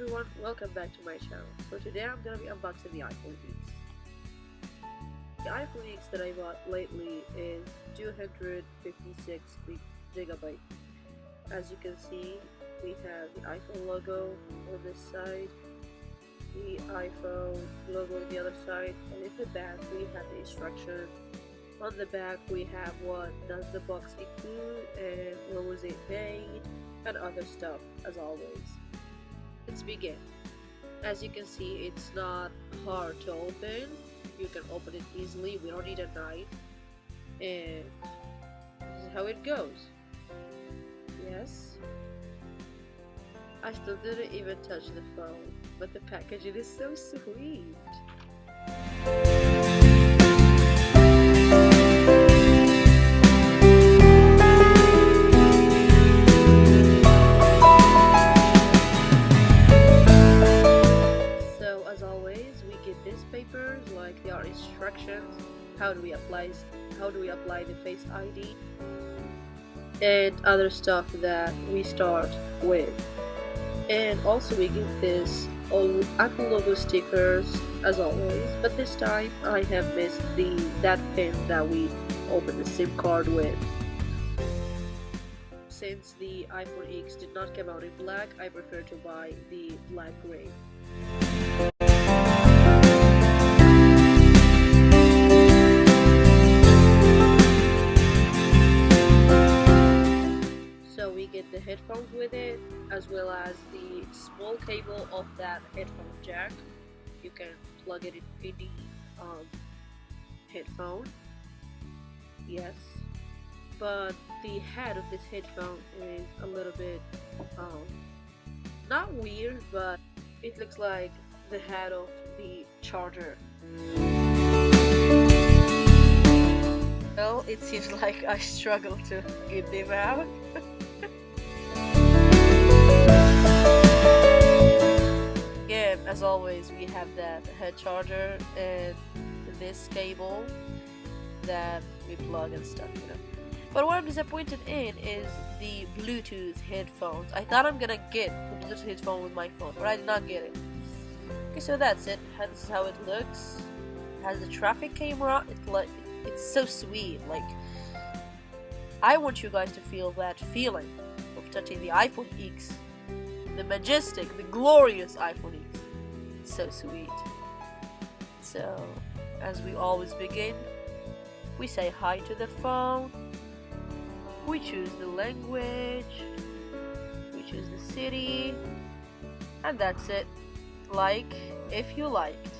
everyone, welcome back to my channel. So today I'm gonna be unboxing the iPhone X. The iPhone X that I bought lately is 256 GB. As you can see, we have the iPhone logo on this side, the iPhone logo on the other side, and in the back we have the instruction. On the back we have what does the box include and when was it made and other stuff as always. Let's begin. As you can see, it's not hard to open. You can open it easily. We don't need a knife. And this is how it goes. Yes. I still didn't even touch the phone, but the packaging is so sweet. These papers, like there are instructions, how do we apply the Face ID and other stuff that we start with. And also we get this Apple logo stickers as always, but this time I have missed that pin that we open the SIM card with. Since the iPhone X did not come out in black, I prefer to buy the black gray. We get the headphones with it, as well as the small cable of that headphone jack. You can plug it in the headphone. Yes, but the head of this headphone is a little bit not weird, but it looks like the head of the charger. Well, it seems like I struggle to get them out. As always, we have that head charger and this cable that we plug and stuff, you know. But what I'm disappointed in is the Bluetooth headphones. I thought I'm gonna get the Bluetooth headphone with my phone, but I did not get it. Okay, so that's it. This is how it looks. It has the traffic camera. It's so sweet. Like, I want you guys to feel that feeling of touching the iPhone X, the majestic, the glorious iPhone X. So sweet. So, as we always begin, we say hi to the phone, we choose the language, we choose the city, and that's it. Like if you liked.